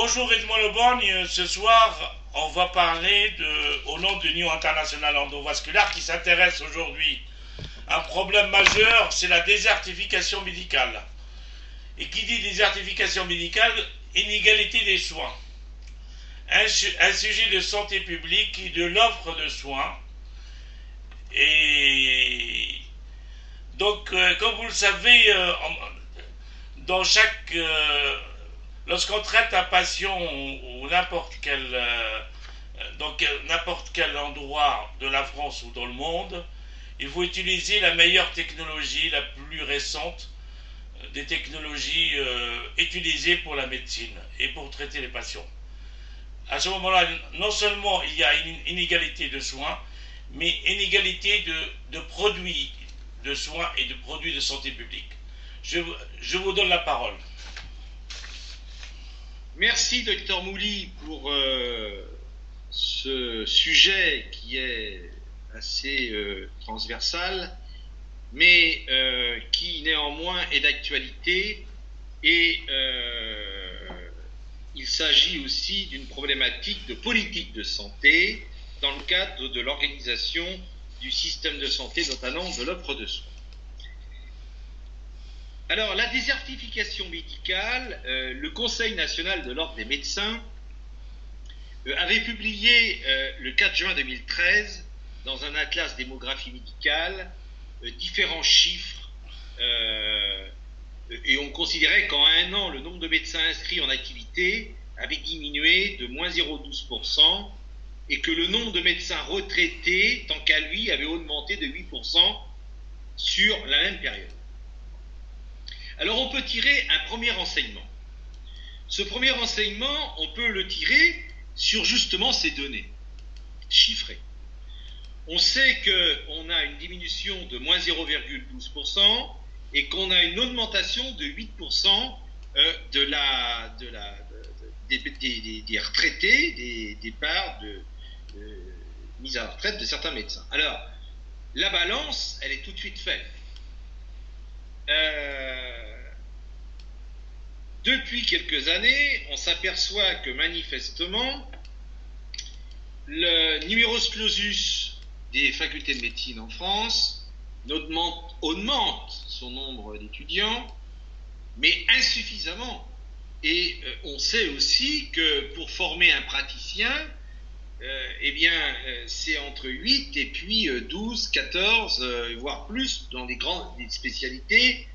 Bonjour Edmond Lebogne, ce soir on va parler au nom de l'Union internationale endovasculaire qui s'intéresse aujourd'hui à un problème majeur, c'est la désertification médicale. Et qui dit désertification médicale, inégalité des soins. Un sujet de santé publique et de l'offre de soins. Et donc, comme vous le savez, dans lorsqu'on traite un patient ou dans n'importe quel endroit de la France ou dans le monde, il faut utiliser la meilleure technologie, la plus récente des technologies utilisées pour la médecine et pour traiter les patients. À ce moment-là, non seulement il y a une inégalité de soins, mais inégalité de produits de soins et de produits de santé publique. Je vous donne la parole. Merci, Dr Mouly, pour ce sujet qui est assez transversal, mais qui néanmoins est d'actualité et il s'agit aussi d'une problématique de politique de santé dans le cadre de l'organisation du système de santé, notamment de l'offre de soins. Alors, la désertification médicale, le Conseil national de l'ordre des médecins avait publié le 4 juin 2013 dans un atlas démographie médicale différents chiffres et on considérait qu'en un an, le nombre de médecins inscrits en activité avait diminué de moins 0,12% et que le nombre de médecins retraités, tant qu'à lui, avait augmenté de 8% sur la même période. Alors on peut tirer un premier enseignement. Ce premier enseignement, on peut le tirer sur justement ces données chiffrées. On sait qu'on a une diminution de moins 0,12% et qu'on a une augmentation de 8% des retraités, des parts de mise à la retraite de certains médecins. Alors, la balance, elle est tout de suite faite. Depuis quelques années, on s'aperçoit que manifestement, le numerus clausus des facultés de médecine en France augmente son nombre d'étudiants, mais insuffisamment. Et on sait aussi que pour former un praticien, c'est entre 8 et puis 12, 14, voire plus dans des spécialités.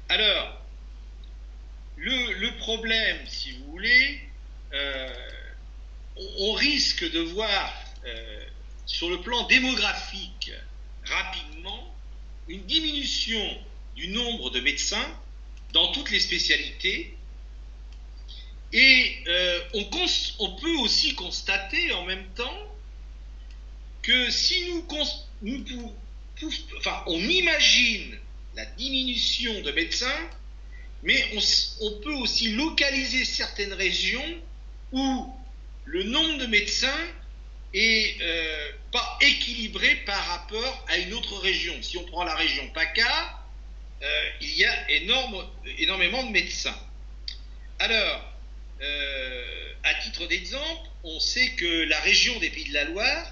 Alors, le problème, si vous voulez, on risque de voir sur le plan démographique rapidement une diminution du nombre de médecins dans toutes les spécialités et on peut aussi constater en même temps que si on imagine la diminution de médecins, mais on peut aussi localiser certaines régions où le nombre de médecins est pas équilibré par rapport à une autre région. Si on prend la région PACA, il y a énormément de médecins. Alors, à titre d'exemple, on sait que la région des Pays de la Loire,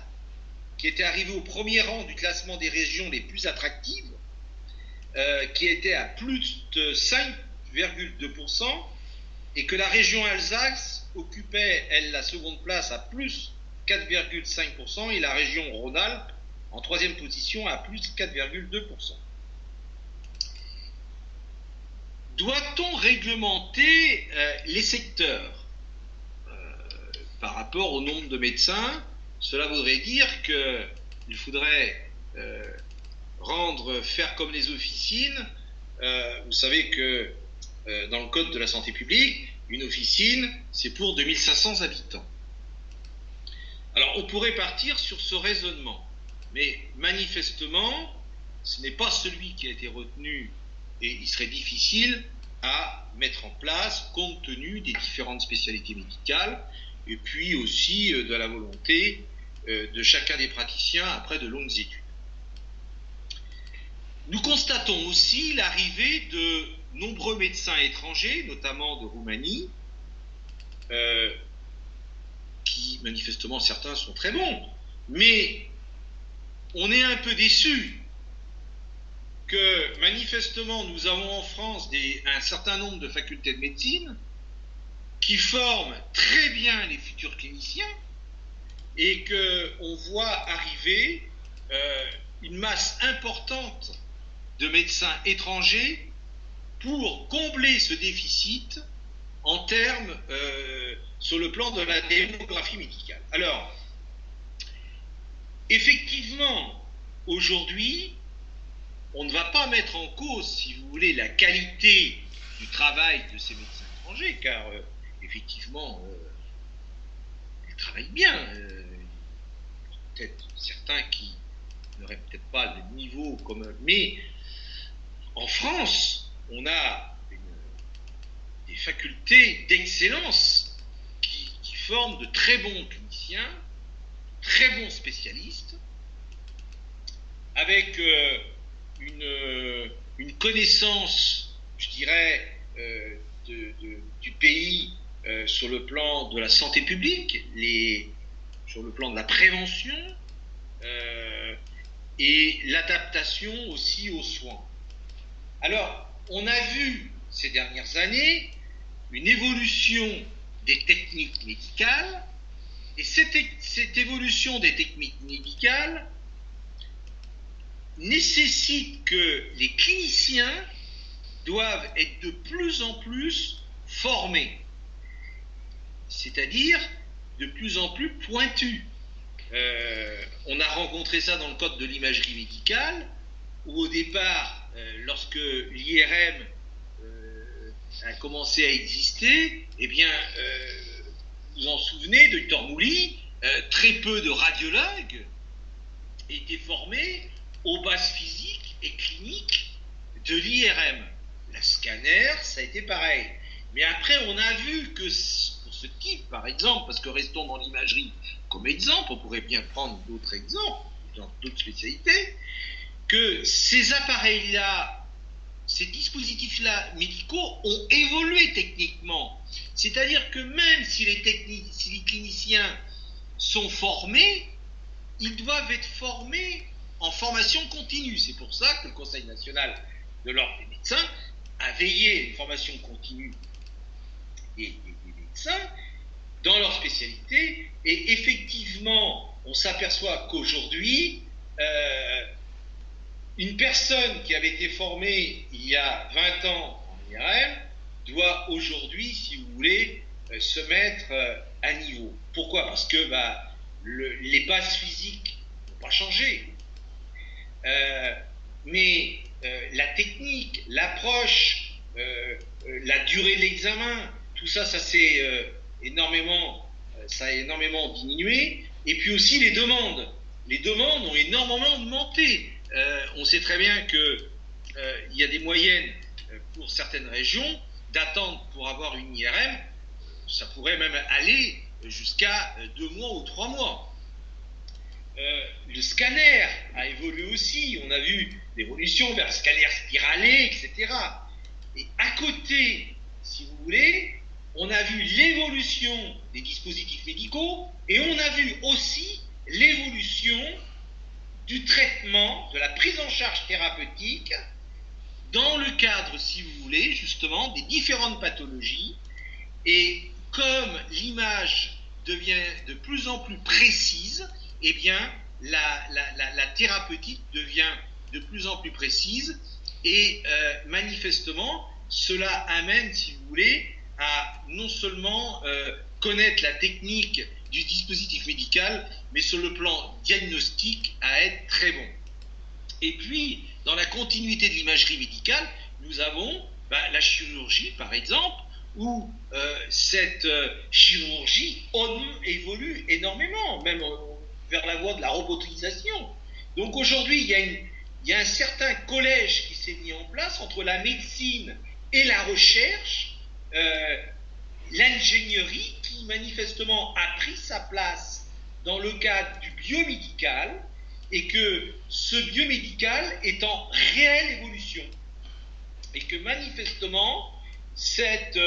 qui était arrivée au premier rang du classement des régions les plus attractives, qui était à plus de 5,2%, et que la région Alsace occupait, elle, la seconde place à plus 4,5%, et la région Rhône-Alpes en troisième position à plus 4,2%. Doit-on réglementer les secteurs par rapport au nombre de médecins? Cela voudrait dire qu'il faudrait faire comme les officines. Vous savez que dans le code de la santé publique, une officine, c'est pour 2500 habitants. Alors, on pourrait partir sur ce raisonnement, mais manifestement, ce n'est pas celui qui a été retenu et il serait difficile à mettre en place compte tenu des différentes spécialités médicales et puis aussi de la volonté de chacun des praticiens après de longues études. Nous constatons aussi l'arrivée nombreux médecins étrangers, notamment de Roumanie, qui manifestement certains sont très bons, mais on est un peu déçus que manifestement nous avons en France un certain nombre de facultés de médecine qui forment très bien les futurs cliniciens et qu'on voit arriver une masse importante de médecins étrangers pour combler ce déficit en termes sur le plan de la démographie médicale. Alors, effectivement, aujourd'hui, on ne va pas mettre en cause, si vous voulez, la qualité du travail de ces médecins étrangers, car effectivement, ils travaillent bien. Peut-être certains qui n'auraient peut-être pas le niveau commun, mais en France, on a des facultés d'excellence qui forment de très bons cliniciens, très bons spécialistes, avec une connaissance, je dirais, du pays sur le plan de la santé publique, sur le plan de la prévention et l'adaptation aussi aux soins. Alors, on a vu ces dernières années une évolution des techniques médicales, et cette évolution des techniques médicales nécessite que les cliniciens doivent être de plus en plus formés, c'est-à-dire de plus en plus pointus. On a rencontré ça dans le cadre de l'imagerie médicale, où au départ, lorsque l'IRM a commencé à exister, eh bien, vous vous en souvenez, Dr Mouly, très peu de radiologues étaient formés aux bases physiques et cliniques de l'IRM. La scanner, ça a été pareil. Mais après, on a vu que pour ce type, par exemple, parce que restons dans l'imagerie comme exemple, on pourrait bien prendre d'autres exemples, dans d'autres spécialités, que ces appareils-là, ces dispositifs-là médicaux ont évolué techniquement. C'est-à-dire que même si les cliniciens sont formés, ils doivent être formés en formation continue. C'est pour ça que le Conseil national de l'ordre des médecins a veillé à une formation continue des médecins dans leur spécialité. Et effectivement, on s'aperçoit qu'aujourd'hui, une personne qui avait été formée il y a 20 ans en IRM doit aujourd'hui, si vous voulez, se mettre à niveau. Pourquoi ? Parce que les bases physiques n'ont pas changé. Mais la technique, l'approche, la durée de l'examen, tout ça, ça a énormément diminué. Et puis aussi les demandes. Les demandes ont énormément augmenté. On sait très bien qu'il y a des moyennes pour certaines régions d'attente pour avoir une IRM. Ça pourrait même aller jusqu'à 2 mois ou 3 mois. Le scanner a évolué aussi. On a vu l'évolution vers le scanner spiralé, etc. Et à côté, si vous voulez, on a vu l'évolution des dispositifs médicaux et on a vu aussi l'évolution du traitement, de la prise en charge thérapeutique dans le cadre, si vous voulez, justement, des différentes pathologies. Et comme l'image devient de plus en plus précise, eh bien, la thérapeutique devient de plus en plus précise et manifestement, cela amène, si vous voulez, à non seulement connaître la technique du dispositif médical, mais sur le plan diagnostique, à être très bon. Et puis, dans la continuité de l'imagerie médicale, nous avons la chirurgie, par exemple, où cette chirurgie évolue énormément, même vers la voie de la robotisation. Donc aujourd'hui, il y a un certain collège qui s'est mis en place entre la médecine et la recherche, l'ingénierie qui manifestement a pris sa place dans le cadre du biomédical et que ce biomédical est en réelle évolution. et que manifestement, cette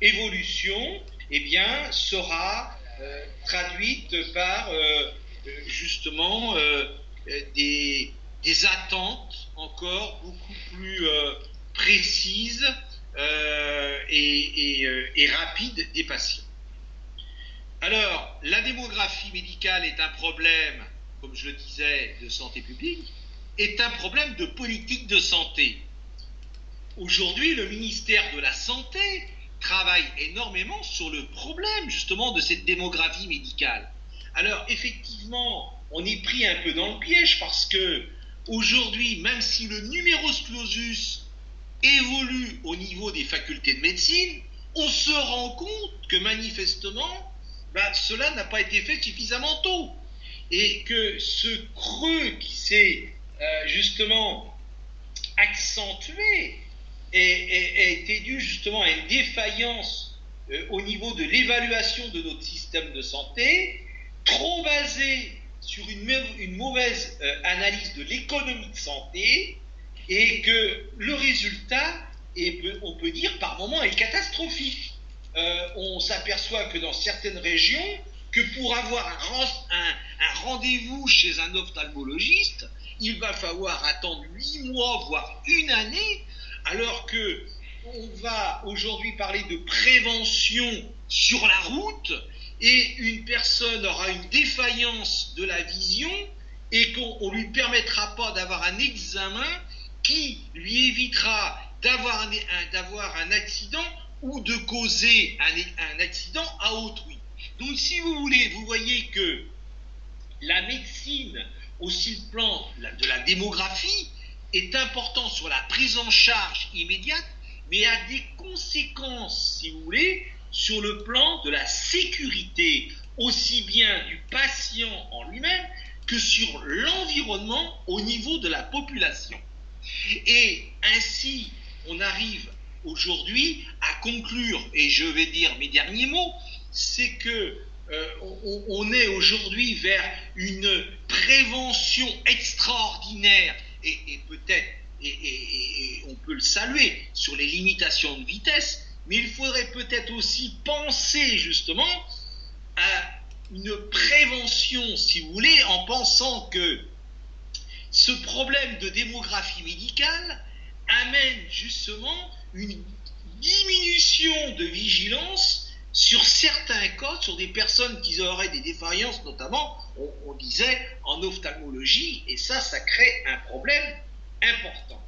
évolution eh bien, sera traduite par justement des attentes encore beaucoup plus précises et rapides des patients. Alors, la démographie médicale est un problème, comme je le disais, de santé publique, est un problème de politique de santé. Aujourd'hui, le ministère de la Santé travaille énormément sur le problème, justement, de cette démographie médicale. Alors, effectivement, on est pris un peu dans le piège parce que, aujourd'hui, même si le numerus clausus évolue au niveau des facultés de médecine, on se rend compte que, manifestement, cela n'a pas été fait suffisamment tôt. Et que ce creux qui s'est justement accentué a été dû justement à une défaillance au niveau de l'évaluation de notre système de santé, trop basée sur une mauvaise analyse de l'économie de santé, et que le résultat, on peut dire par moments, est catastrophique. On s'aperçoit que dans certaines régions, que pour avoir un rendez-vous chez un ophtalmologiste, il va falloir attendre 8 mois, voire une année, alors que on va aujourd'hui parler de prévention sur la route, et une personne aura une défaillance de la vision, et qu'on ne lui permettra pas d'avoir un examen qui lui évitera d'avoir un accident ou de causer un accident à autrui. Donc, si vous voulez, vous voyez que la médecine, aussi le plan de la démographie, est important sur la prise en charge immédiate, mais a des conséquences, si vous voulez, sur le plan de la sécurité, aussi bien du patient en lui-même que sur l'environnement au niveau de la population. Et ainsi, on arrive aujourd'hui à conclure, et je vais dire mes derniers mots, c'est que on est aujourd'hui vers une prévention extraordinaire et peut-être, et on peut le saluer sur les limitations de vitesse, mais il faudrait peut-être aussi penser justement à une prévention, si vous voulez, en pensant que ce problème de démographie médicale amène justement une diminution de vigilance sur certains cas, sur des personnes qui auraient des défaillances, notamment, on disait, en ophtalmologie, et ça crée un problème important.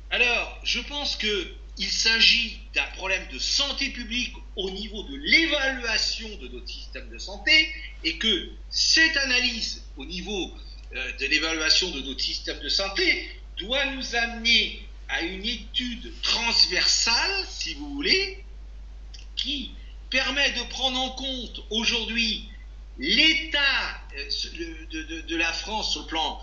Alors, je pense qu'il s'agit d'un problème de santé publique au niveau de l'évaluation de notre système de santé, et que cette analyse au niveau de l'évaluation de notre système de santé doit nous amener à une étude transversale, si vous voulez, qui permet de prendre en compte aujourd'hui l'état de la France sur le plan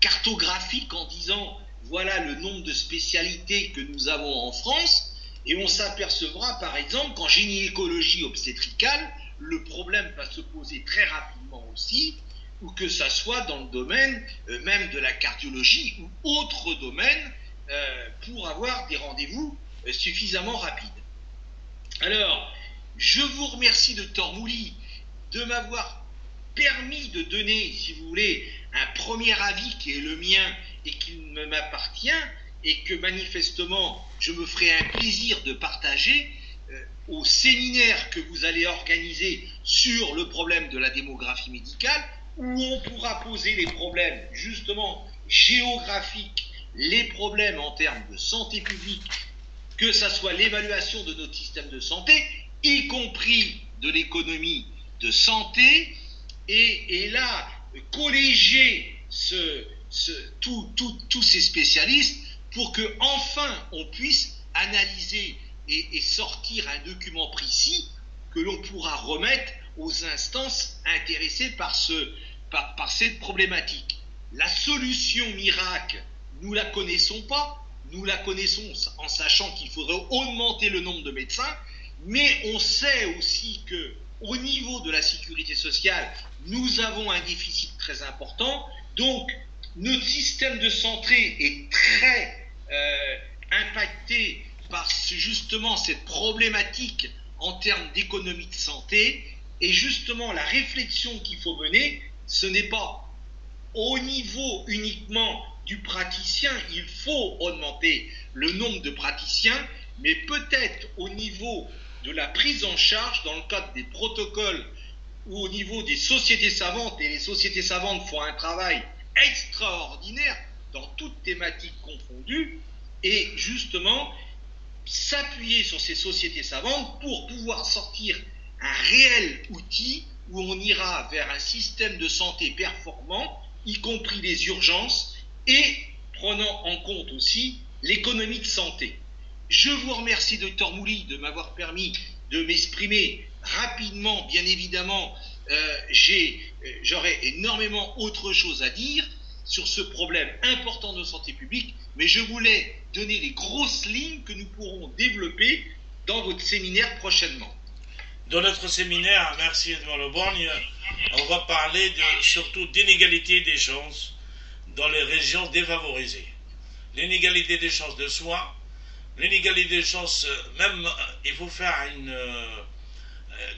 cartographique, en disant voilà le nombre de spécialités que nous avons en France, et on s'apercevra par exemple qu'en gynécologie obstétricale, le problème va se poser très rapidement aussi, ou que ça soit dans le domaine même de la cardiologie ou autre domaine, pour avoir des rendez-vous suffisamment rapides. Alors, je vous remercie, Dr Mouly, de m'avoir permis de donner, si vous voulez, un premier avis qui est le mien et qui m'appartient, et que manifestement je me ferai un plaisir de partager au séminaire que vous allez organiser sur le problème de la démographie médicale, où on pourra poser les problèmes justement géographiques, les problèmes en termes de santé publique, que ça soit l'évaluation de notre système de santé, y compris de l'économie de santé, et là, colléger tous ces spécialistes pour que enfin on puisse analyser et sortir un document précis que l'on pourra remettre aux instances intéressées par cette problématique. La solution miracle, nous la connaissons pas, nous la connaissons en sachant qu'il faudrait augmenter le nombre de médecins, mais on sait aussi que au niveau de la sécurité sociale, nous avons un déficit très important, donc notre système de santé est très impactés par justement cette problématique en termes d'économie de santé. Et justement, la réflexion qu'il faut mener, ce n'est pas au niveau uniquement du praticien, il faut augmenter le nombre de praticiens, mais peut-être au niveau de la prise en charge dans le cadre des protocoles ou au niveau des sociétés savantes, et les sociétés savantes font un travail extraordinaire dans toutes thématiques confondues, et justement s'appuyer sur ces sociétés savantes pour pouvoir sortir un réel outil où on ira vers un système de santé performant, y compris les urgences, et prenant en compte aussi l'économie de santé. Je vous remercie, Dr Mouly, de m'avoir permis de m'exprimer rapidement. Bien évidemment, j'aurais énormément autre chose à dire sur ce problème important de santé publique, mais je voulais donner les grosses lignes que nous pourrons développer dans votre séminaire prochainement. Dans notre séminaire, merci Edmond Le Borgne, on va parler surtout d'inégalité des chances dans les régions défavorisées. L'inégalité des chances de soins, l'inégalité des chances, même il faut faire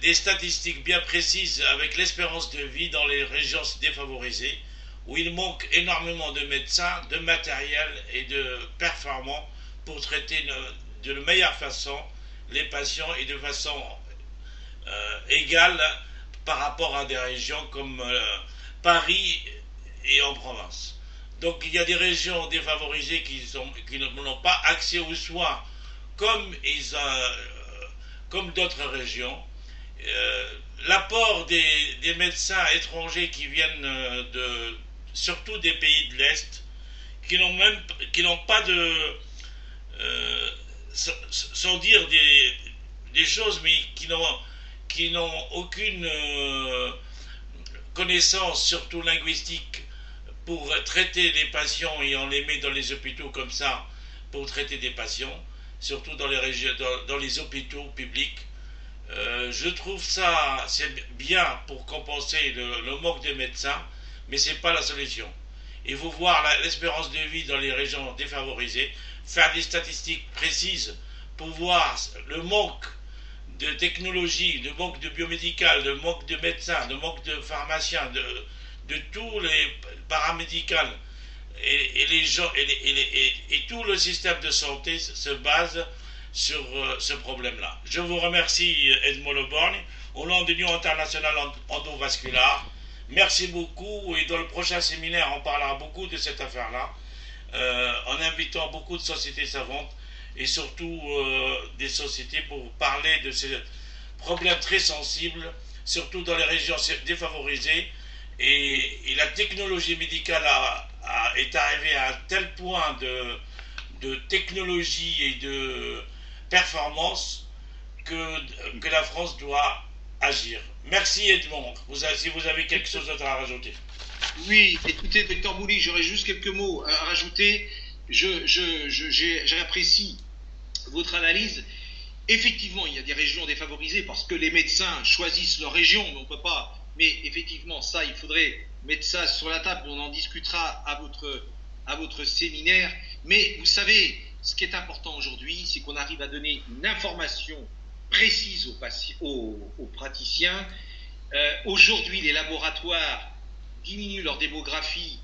des statistiques bien précises avec l'espérance de vie dans les régions défavorisées, où il manque énormément de médecins, de matériel et de performants pour traiter de la meilleure façon les patients et de façon égale par rapport à des régions comme Paris et en province. Donc il y a des régions défavorisées qui n'ont pas accès aux soins comme d'autres régions. L'apport des médecins étrangers qui viennent surtout des pays de l'Est, qui n'ont pas de sans dire des choses, mais qui n'ont aucune connaissance, surtout linguistique, pour traiter les patients, et on les met dans les hôpitaux comme ça pour traiter des patients, surtout dans les hôpitaux publics. Je trouve ça c'est bien pour compenser le manque de médecins, mais ce n'est pas la solution. Il faut voir l'espérance de vie dans les régions défavorisées, faire des statistiques précises pour voir le manque de technologie, le manque de biomédical, le manque de médecins, le manque de pharmaciens, de tous les paramédicaux, et les gens et tout le système de santé se base sur ce problème-là. Je vous remercie, Edmond Le Borgne, au nom de l'Union internationale endovasculaire. Merci beaucoup, et dans le prochain séminaire, on parlera beaucoup de cette affaire-là, en invitant beaucoup de sociétés savantes et surtout des sociétés pour parler de ces problèmes très sensibles, surtout dans les régions défavorisées. Et la technologie médicale est arrivée à un tel point de technologie et de performance que la France doit agir. Merci Edmond. Si vous avez quelque chose d'autre à rajouter. Oui, écoutez, Dr Mouly, j'aurais juste quelques mots à rajouter. J'apprécie votre analyse. Effectivement, il y a des régions défavorisées parce que les médecins choisissent leur région, mais on ne peut pas. Mais effectivement, ça, il faudrait mettre ça sur la table. On en discutera à votre séminaire. Mais vous savez, ce qui est important aujourd'hui, c'est qu'on arrive à donner une information précise aux praticiens. Aujourd'hui, les laboratoires diminuent leur démographie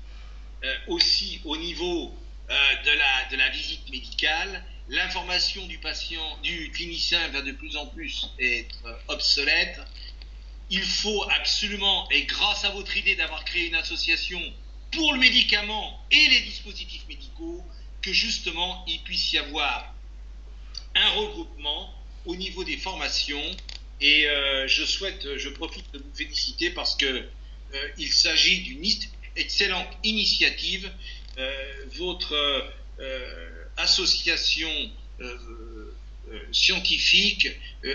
aussi au niveau de la visite médicale. L'information du patient, du clinicien va de plus en plus être obsolète. Il faut absolument, et grâce à votre idée d'avoir créé une association pour le médicament et les dispositifs médicaux, que justement il puisse y avoir un regroupement au niveau des formations. Et je profite de vous féliciter parce que il s'agit d'une excellente initiative. Votre association scientifique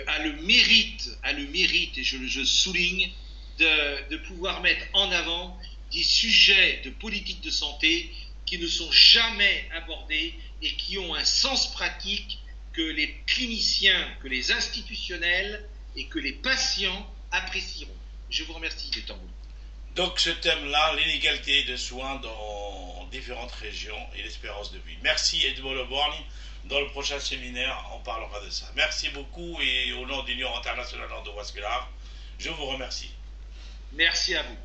a le mérite, et je souligne, de pouvoir mettre en avant des sujets de politique de santé qui ne sont jamais abordés et qui ont un sens pratique que les cliniciens, que les institutionnels et que les patients apprécieront. Je vous remercie, Dr Mouly. Donc ce thème-là, l'inégalité de soins différentes régions et l'espérance de vie. Merci Edmond Leborgne. Dans le prochain séminaire, on parlera de ça. Merci beaucoup et au nom de l'Union internationale endovasculaire, je vous remercie. Merci à vous.